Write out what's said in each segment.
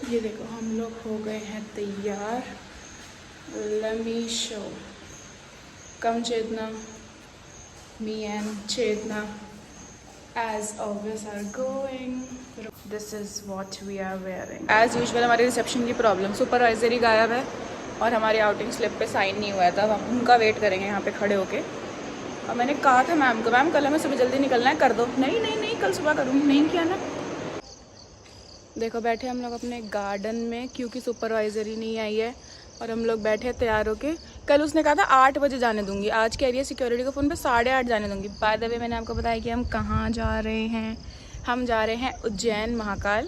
ये देखो हम लोग हो गए हैं तैयार। Let me show. Come Chetna, me and Chetna as always are going. This is what we are wearing. As usual हमारे रिसेप्शन की प्रॉब्लम, सुपरवाइजर ही गायब है और हमारी आउटिंग स्लिप पे साइन नहीं हुआ था। हम उनका वेट करेंगे यहाँ पे खड़े होके। और मैंने कहा था मैम को, मैम कल हमें सुबह जल्दी निकलना है, कर दो। नहीं नहीं नहीं, कल सुबह करूँगी। नहीं किया ना। देखो बैठे हम लोग अपने गार्डन में, क्योंकि सुपरवाइज़र ही नहीं आई है और हम लोग बैठे तैयार होके। कल उसने कहा था 8 बजे जाने दूंगी, आज कह रही है सिक्योरिटी को फ़ोन पे 8:30 जाने दूंगी। बाय द वे मैंने आपको बताया कि हम कहाँ जा रहे हैं। हम जा रहे हैं उज्जैन महाकाल।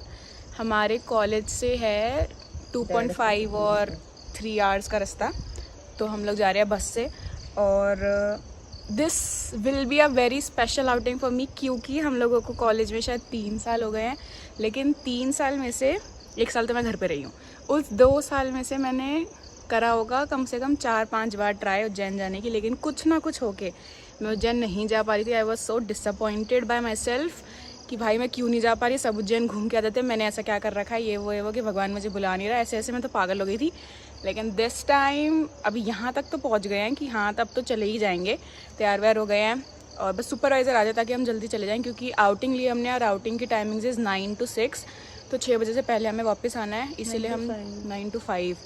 हमारे कॉलेज से है 2.5 और 3 आवर्स का रास्ता, तो हम लोग जा रहे हैं बस से। और this will be a very special outing for me, क्योंकि हम लोगों को कॉलेज में शायद 3 साल हो गए हैं, लेकिन 3 साल में से 1 साल तो मैं घर पे रही हूँ। उस 2 साल में से मैंने करा होगा कम से कम 4-5 बार ट्राई उज्जैन जाने की, लेकिन कुछ ना कुछ होके मैं उज्जैन नहीं जा पा रही थी। I was so disappointed bye my self कि भाई मैं क्यों नहीं जा पा रही। सब उज्जैन घूम के आते थे, मैंने ऐसा क्या कर रखा है, ये वो कि भगवान मुझे बुला नहीं रहा। ऐसे ऐसे मैं तो पागल हो गई थी। लेकिन दिस टाइम अभी यहाँ तक तो पहुँच गए हैं कि हाँ तब तो चले ही जाएंगे। तैयार वैयार हो गए हैं और बस सुपरवाइज़र आ जाए ताकि हम जल्दी चले जाएँ, क्योंकि आउटिंग लिए हमने और आउटिंग की टाइमिंग्स इज़ 9 to 6, तो 6 बजे से पहले हमें वापस आना है। इसीलिए हम 9 to 5,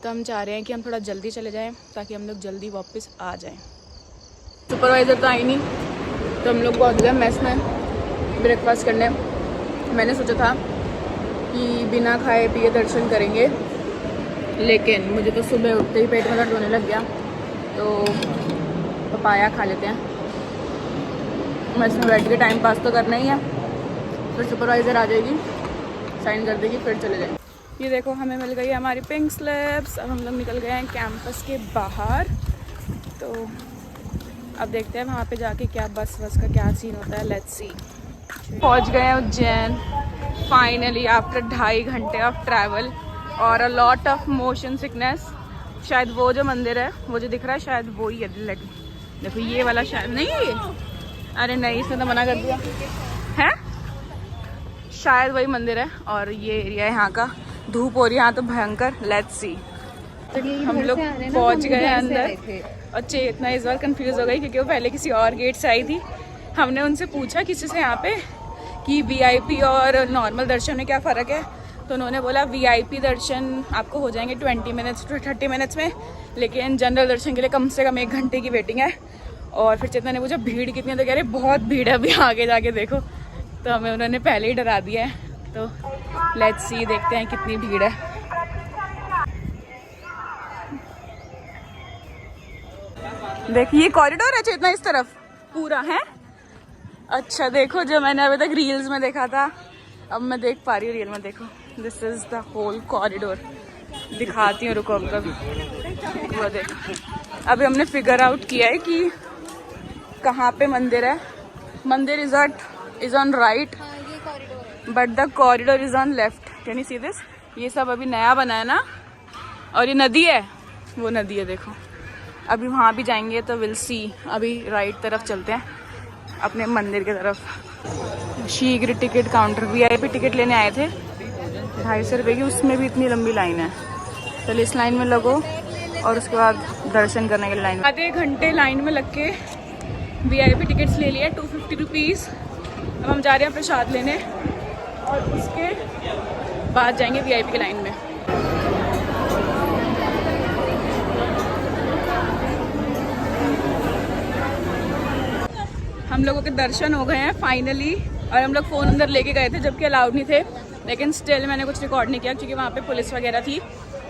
तो हम चाह रहे हैं कि हम थोड़ा जल्दी चले जाएँ ताकि हम लोग जल्दी वापस आ जाएँ। सुपरवाइज़र तो आई नहीं, तो हम लोग पहुँच गए मेस में ब्रेकफास्ट करने। मैंने सोचा था कि बिना खाए पिए दर्शन करेंगे, लेकिन मुझे तो सुबह उठते ही पेट में दर्द होने लग गया, तो पपाया खा लेते हैं। मैं इसमें बैठ के टाइम पास तो करना ही है। फिर सुपरवाइज़र आ जाएगी, साइन कर देगी, फिर चले जाएंगे। ये देखो हमें मिल गई हमारी पिंक स्लिप्स। अब हम लोग निकल गए हैं कैंपस के बाहर, तो अब देखते हैं वहाँ पे जाके क्या बस का क्या सीन होता है। Let's see. पहुँच गए हैं उज्जैन फाइनली आफ्टर 2.5 घंटे ऑफ ट्रैवल और a lot of motion sickness. शायद वो जो मंदिर है, वो जो दिख रहा है, शायद वो ही है। देखो ये वाला शायद नहीं है ये। अरे नहीं, इसने तो मना कर दिया है। शायद वही मंदिर है और ये एरिया है यहाँ का। धूप हो रही है यहाँ तो भयंकर। Let's see. हम लोग पहुँच गए अंदर और चेतना इस बार कंफ्यूज हो गई क्योंकि वो पहले किसी और गेट से आई थी। हमने उनसे पूछा किसी से यहाँ पे कि वीआईपी और नॉर्मल दर्शन में क्या फ़र्क है, तो उन्होंने बोला वीआईपी दर्शन आपको हो जाएंगे 20 मिनट्स to 30 मिनट्स में, लेकिन जनरल दर्शन के लिए कम से कम 1 घंटे की वेटिंग है। और फिर चेतना ने पूछा भीड़ कितनी है, तो कह रहे बहुत भीड़ है, अभी आगे जाके देखो। तो हमें उन्होंने पहले ही डरा दिया है, तो लेट्स सी, देखते हैं कितनी भीड़ है। देखिए कॉरिडोर है चेतना इस तरफ पूरा है। अच्छा देखो, जो मैंने अभी तक रील्स में देखा था अब मैं देख पा रही हूँ रियल में। देखो this is the whole corridor. दिखाती हूँ, रुको अब वो देखो। अभी हमने फिगर आउट किया है कि कहाँ पे मंदिर है। मंदिर is on right but the corridor is on left. Can you see this? ये सब अभी नया बना है ना, और ये नदी है, वो नदी है देखो। अभी वहाँ भी जाएंगे तो विल सी। अभी राइट तरफ चलते हैं अपने मंदिर की तरफ। शीघ्र टिकट काउंटर, वीआईपी टिकट लेने आए थे 250 रुपये की, उसमें भी इतनी लंबी लाइन है। चलो इस लाइन में लगो और उसके बाद दर्शन करने के लिए लाइन में। आधे घंटे लाइन में लग के वीआईपी टिकट्स ले लिया 250 रुपीज़। अब हम जा रहे हैं प्रसाद लेने और उसके बाद जाएंगे वीआईपी की लाइन में। हम लोगों के दर्शन हो गए हैं फाइनली, और हम लोग फ़ोन अंदर लेके गए थे जबकि अलाउड नहीं थे, लेकिन स्टिल मैंने कुछ रिकॉर्ड नहीं किया क्योंकि वहाँ पे पुलिस वगैरह थी।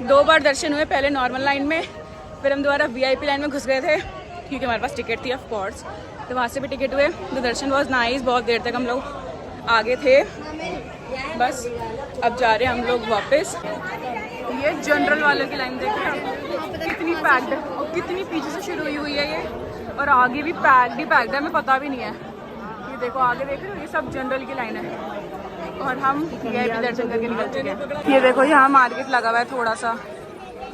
2 बार दर्शन हुए, पहले नॉर्मल लाइन में, फिर हम दोबारा वीआईपी लाइन में घुस गए थे क्योंकि हमारे पास टिकट थी ऑफ कोर्स, तो वहाँ से भी टिकट हुए। तो दर्शन वॉज नाइस, बहुत देर तक हम लोग आगे थे। बस अब जा रहे हैं हम लोग वापस। ये जनरल वालों की लाइन देखिए आप, कितनी पैक्ड है और कितनी पीछे से शुरू हुई है ये, और आगे भी पैक्ड ही पैक्ड है, हमें पता भी नहीं है। ये देखो आगे देख रहे हो, ये सब जनरल की लाइन है और हम वीआईपी दर्शन करके निकल चुके हैं। ये देखो यहाँ मार्केट लगा हुआ है थोड़ा सा।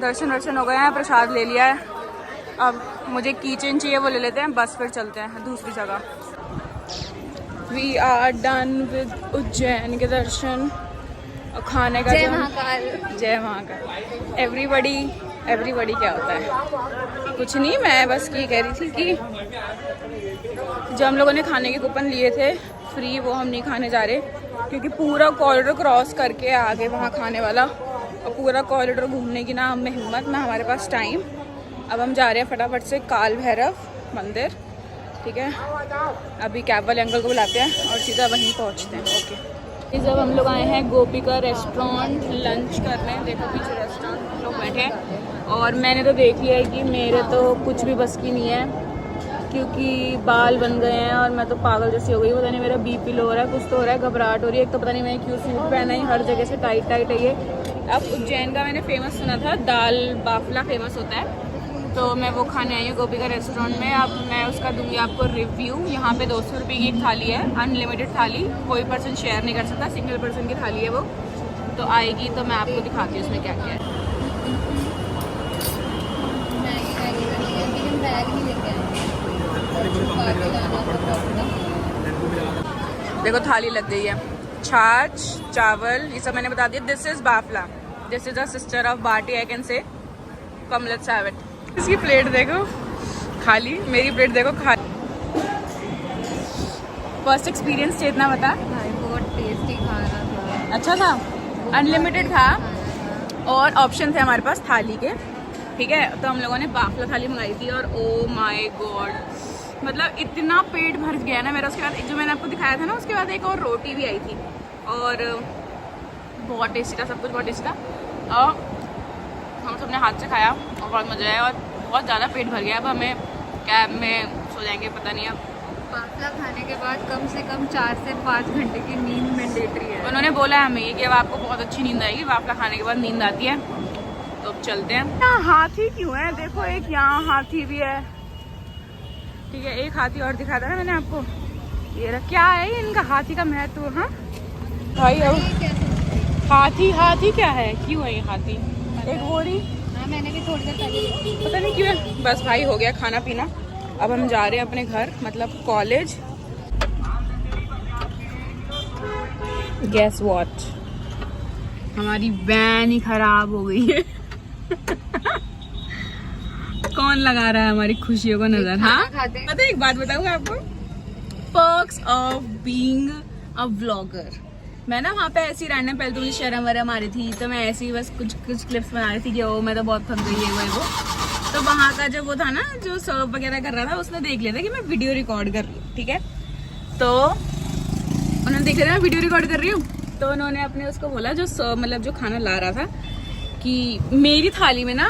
दर्शन वर्शन हो गए हैं, प्रसाद ले लिया है। अब मुझे कीचेन चाहिए, वो ले लेते हैं, बस फिर चलते हैं दूसरी जगह। We are done with Ujjain के दर्शन और खाने का जय महाकाल। जय महाकाल। एवरीबॉडी क्या होता है? कुछ नहीं, मैं बस ये कह रही थी कि जो हम लोगों ने खाने के कूपन लिए थे फ्री, वो हम नहीं खाने जा रहे क्योंकि पूरा कॉरिडोर क्रॉस करके आगे वहाँ खाने वाला, और पूरा कॉरिडोर घूमने की ना हमें हिम्मत ना हमारे पास टाइम। अब हम जा रहे हैं फटाफट से काल भैरव मंदिर, ठीक है। अभी कैब वाले अंकल को बुलाते हैं और सीधा वहीं पहुँचते हैं। ओके, जब हम लोग आए हैं गोपिका रेस्टोरेंट लंच करने, देखो पीछे रेस्टोरेंट लोग बैठे हैं, और मैंने तो देख लिया है कि मेरे तो कुछ भी बस की नहीं है क्योंकि बाल बन गए हैं और मैं तो पागल जैसी हो गई। पता नहीं मेरा बीपी लो हो रहा है, कुछ तो हो रहा है, घबराहट हो रही है। एक तो पता नहीं मैंने क्यों सूट पहना है, हर जगह से टाइट टाइट है ये। अब उज्जैन का मैंने फेमस सुना था, दाल बाफला फेमस होता है, तो मैं वो खाने आई हूँ गोपिका रेस्टोरेंट में। अब मैं उसका दूंगी आपको रिव्यू। यहाँ पे 200 रुपये की एक थाली है, अनलिमिटेड थाली, कोई पर्सन शेयर नहीं कर सकता, सिंगल पर्सन की थाली है वो। तो आएगी तो मैं आपको दिखाती हूँ उसमें क्या क्या है। देखो थाली लग गई है, छाछ चावल ये सब मैंने बता दिया। This is bafla, this is a sister of baati, I can say. Come let's have it. इसकी प्लेट देखो खाली, मेरी प्लेट देखो खाली। फर्स्ट एक्सपीरियंस चेतना बता। बहुत टेस्टी खाना था। अच्छा था, अनलिमिटेड था और ऑप्शन थे हमारे पास थाली के, ठीक है। तो हम लोगों ने बाफला थाली मंगाई थी और ओ माय गॉड, मतलब इतना पेट भर गया ना मेरा। उसके बाद एक जो मैंने आपको दिखाया था ना, उसके बाद एक और रोटी भी आई थी और बहुत टेस्टी था, सब कुछ बहुत टेस्टी था। और हम सबने हाथ से खाया और बहुत मज़ा आया और बहुत ज़्यादा पेट भर गया। अब हमें कैब में सो जाएंगे, पता नहीं अब। बाफला खाने के बाद कम से कम 4 से 5 घंटे की नींद मैंडेटरी है। उन्होंने बोला है हमें कि अब आपको बहुत अच्छी नींद आएगी, बाफला खाने के बाद नींद आती है। तो अब चलते हैं। यहाँ हाथी क्यों है? देखो एक यहाँ हाथी भी है, ठीक है। एक हाथी और दिखाया था ना मैंने आपको, ये रहा। क्या है इनका हाथी का महत्व? हाँ भाई, अब हाथी क्या है, क्यों है ये हाथी? एक बोरी, हाँ मैंने भी थोड़ी देर पहले, पता नहीं क्यों है। बस भाई हो गया खाना पीना, अब हम जा रहे हैं अपने घर, मतलब कॉलेज। गेस व्हाट, हमारी वैन ही खराब हो गई है। कौन लगा रहा है हमारी खुशियों को नजर? हाँ पता है, एक बात बताऊंगा आपको, perks of being a vlogger. मैं ना वहाँ पे ऐसी रैंडम, पहले तो मुझे शर्म वरम आ रही थी, तो मैं ऐसी बस कुछ क्लिप्स बना रही थी कि ओ मैं तो बहुत थक गई है वो। तो वहाँ का जो वो था ना, जो सर्व वगैरह कर रहा था, उसने देख लिया था कि मैं वीडियो रिकॉर्ड कर रही हूँ, ठीक है। तो उन्होंने देख लिया मैं वीडियो रिकॉर्ड कर रही हूँ, तो उन्होंने अपने उसको बोला जो मतलब जो खाना ला रहा था, कि मेरी थाली में ना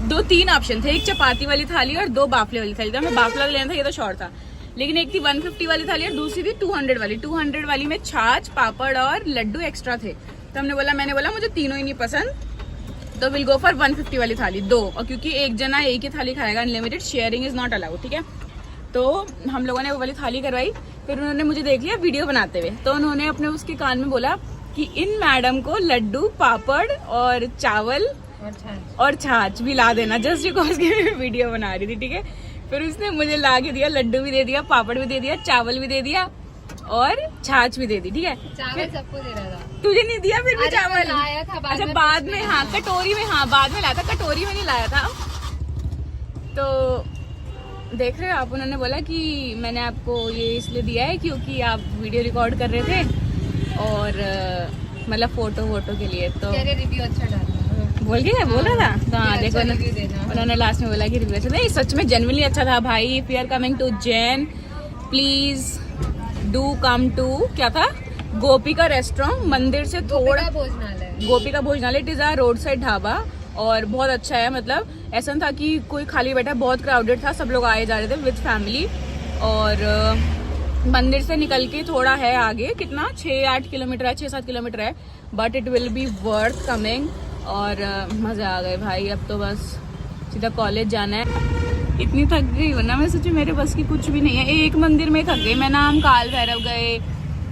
2-3 ऑप्शन थे, एक चपाती वाली थाली और 2 बाफले वाली थाली। तो हमें बाफला लेना था, ये तो शॉर्ट था। लेकिन एक थी 150 वाली थाली और दूसरी थी 200 वाली। 200 वाली में छाछ, पापड़ और लड्डू एक्स्ट्रा थे। तो मैंने बोला मुझे तीनों ही नहीं पसंद, तो विल गो फॉर 150 वाली थाली 2। और क्योंकि एक जना एक ही थाली खाएगा, unlimited, sharing is not allowed, ठीक है। तो हम लोगों ने वो वाली थाली करवाई। फिर उन्होंने मुझे देख लिया वीडियो बनाते हुए, तो उन्होंने अपने उसके कान में बोला कि इन मैडम को लड्डू, पापड़ और चावल और छाछ भी ला देना, जस्ट बिकॉज की मैं वीडियो बना रही थी, ठीक है। फिर उसने मुझे ला के दिया, लड्डू भी दे दिया, पापड़ भी दे दिया, चावल भी दे दिया और छाछ भी दे दी, ठीक है। चावल सबको दे रहा था, तुझे नहीं दिया फिर भी चावल? लाया था अच्छा बाद में, हाँ कटोरी में, हाँ बाद में लाया था, कटोरी में नहीं लाया था। तो देख रहे हो आप, उन्होंने बोला कि मैंने आपको ये इसलिए दिया है क्योंकि आप वीडियो रिकॉर्ड कर रहे थे और मतलब फोटो के लिए। तो रिव्यू अच्छा डाला बोल रहा था। तो हाँ देखो उन्होंने लास्ट में बोला कि रिव्यू अच्छा, नहीं सच में जेन्युइनली अच्छा था भाई। If you are coming to Ujjain, please do come to, क्या था, गोपिका रेस्टोरेंट, मंदिर से थोड़ा, Gopika Bhojanalaya, it is a road side dhaba और बहुत अच्छा है। मतलब ऐसा था कि कोई खाली बैठा, बहुत क्राउडेड था, सब लोग आए जा रहे थे विद फैमिली। और मंदिर से निकल के थोड़ा है आगे, कितना 6-8 किलोमीटर है, 6-7 किलोमीटर है, but it will be worth coming. और मज़ा आ गए भाई। अब तो बस सीधा कॉलेज जाना है। इतनी थक गई हो ना, मैं सोची मेरे बस की कुछ भी नहीं है। एक मंदिर में थक गई मैं, नाम काल भैरव गए,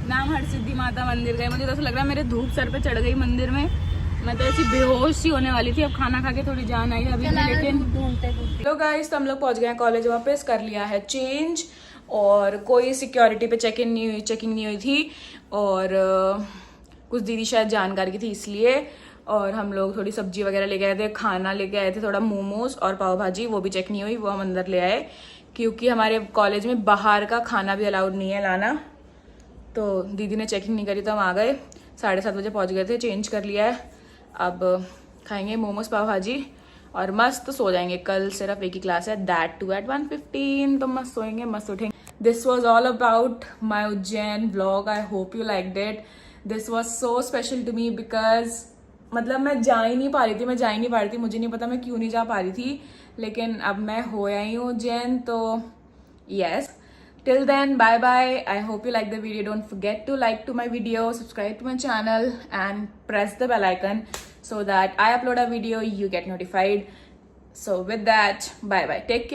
नाम हरसिद्धि माता मंदिर गए। मुझे तो ऐसा लग रहा है मेरे धूप सर पे चढ़ गई मंदिर में, मैं तो ऐसी बेहोश सी होने वाली थी। अब खाना खा के थोड़ी जान आई अभी, लेकिन लो गाइस, तो हम लोग पहुंच गए हैं कॉलेज, वापस कर लिया है चेंज और कोई सिक्योरिटी पे चेकिंग नहीं हुई थी। और कुछ दीदी शायद जानकारी की थी इसलिए। और हम लोग थोड़ी सब्जी वगैरह लेके आए थे, खाना लेके आए थे, थोड़ा मोमोज और पाव भाजी, वो भी चेक नहीं हुई, वो हम अंदर ले आए क्योंकि हमारे कॉलेज में बाहर का खाना भी अलाउड नहीं है लाना। तो दीदी ने चेकिंग नहीं करी तो हम आ गए, 7:30 बजे पहुंच गए थे, चेंज कर लिया है। अब खाएंगे मोमोज पाव भाजी और मस्त सो जाएंगे। कल सिर्फ एक ही क्लास है, दैट टू एट 1:15, तो मस्त सोएंगे, मस्त उठेंगे। This was all about my Ujjain vlog. I hope you liked it. This was so special to me because मतलब मैं जा ही नहीं पा रही थी, मुझे नहीं पता मैं क्यों नहीं जा पा रही थी, लेकिन अब मैं हो आई हूँ उज्जैन, तो yes. Till then, bye bye. I hope you like the video. Don't forget to like to my video, subscribe to my channel and press the bell icon so that I upload a video, you get notified. So with that, bye bye. Take care.